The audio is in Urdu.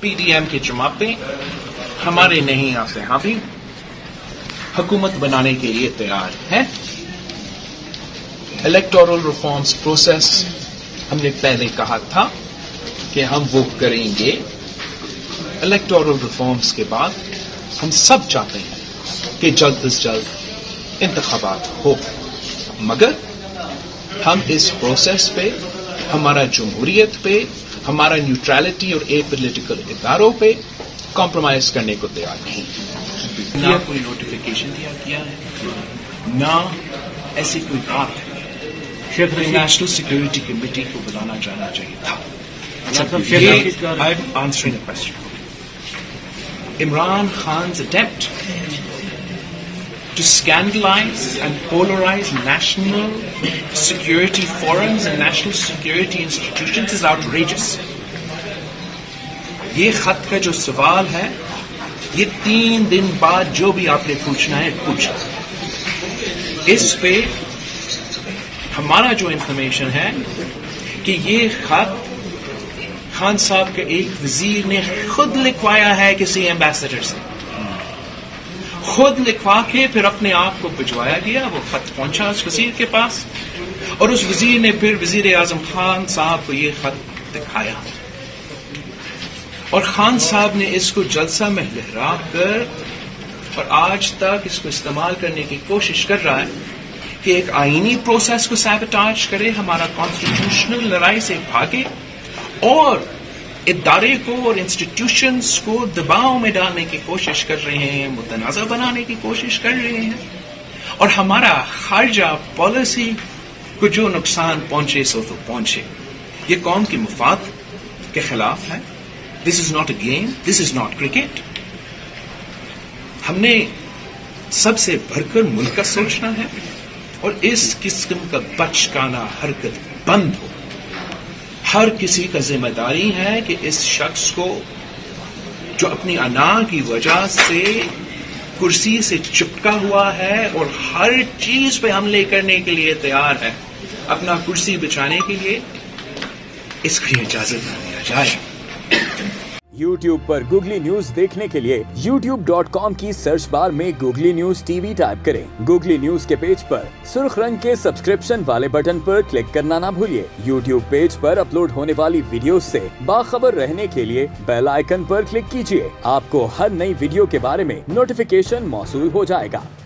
پی ڈی ایم کے جماعتیں ہمارے نہیں آتے ہاں بھی حکومت بنانے کے لیے تیار ہیں. الیکٹورل ریفارمز پروسیس ہم نے پہلے کہا تھا کہ ہم وہ کریں گے. الیکٹورل ریفارمز کے بعد ہم سب چاہتے ہیں کہ جلد از جلد انتخابات ہو، مگر ہم اس پروسیس پہ، ہمارا جمہوریت پہ، ہمارا نیوٹرلٹی اور اے پولیٹیکل اداروں پہ کمپرومائز کرنے کو تیار نہیں. نہ کوئی نوٹیفیکیشن دیا گیا ہے، نہ ایسی کوئی بات ہے. نیشنل سیکورٹی کمیٹی کو بلانا جانا چاہیے تھا. I'm answering a question. Imran Khan's attempt to scandalize and polarize national security forums and national security institutions is outrageous. یہ خط کا جو سوال ہے، یہ 3 دن بعد جو بھی آپ نے پوچھنا ہے پوچھا. اس پہ ہمارا جو انفارمیشن ہے کہ یہ خط خان صاحب کے ایک وزیر نے خود لکھوایا ہے کسی ایمبیسڈر سے، خود لکھوا کے پھر اپنے آپ کو بھجوایا گیا. وہ خط پہنچا اس وزیر کے پاس اور اس وزیر نے پھر وزیر اعظم خان صاحب کو یہ خط دکھایا، اور خان صاحب نے اس کو جلسہ میں لہرا کر اور آج تک اس کو استعمال کرنے کی کوشش کر رہا ہے کہ ایک آئینی پروسیس کو سیبوٹاج کرے، ہمارا کانسٹیٹیوشنل لڑائی سے بھاگے اور ادارے کو اور انسٹیٹیوشنز کو دباؤ میں ڈالنے کی کوشش کر رہے ہیں، متنازع بنانے کی کوشش کر رہے ہیں، اور ہمارا خارجہ پالیسی کو جو نقصان پہنچے سو تو پہنچے. یہ قوم کے مفاد کے خلاف ہے. This is not a game, this is not cricket. ہم نے سب سے بڑھ کر ملک کا سوچنا ہے اور اس قسم کا بچکانہ حرکت بند ہو. ہر کسی کا ذمہ داری ہے کہ اس شخص کو جو اپنی انا کی وجہ سے کرسی سے چپکا ہوا ہے اور ہر چیز پہ حملے کرنے کے لیے تیار ہے، اپنا کرسی بچانے کے لیے اس کی اجازت نہ دیا جائے. YouTube پر گوگلی نیوز دیکھنے کے لیے youtube.com کی سرچ بار میں googly news T V type کریں. گوگلی نیوز کے پیج پر سرخ رنگ کے سبسکرپشن والے بٹن پر کلک کرنا نہ بھولیے. YouTube پیج پر اپلوڈ ہونے والی ویڈیوز سے باخبر رہنے کے لیے بیل آئیکن پر کلک کیجیے. آپ کو ہر نئی ویڈیو کے بارے میں نوٹیفیکیشن موصول ہو جائے گا.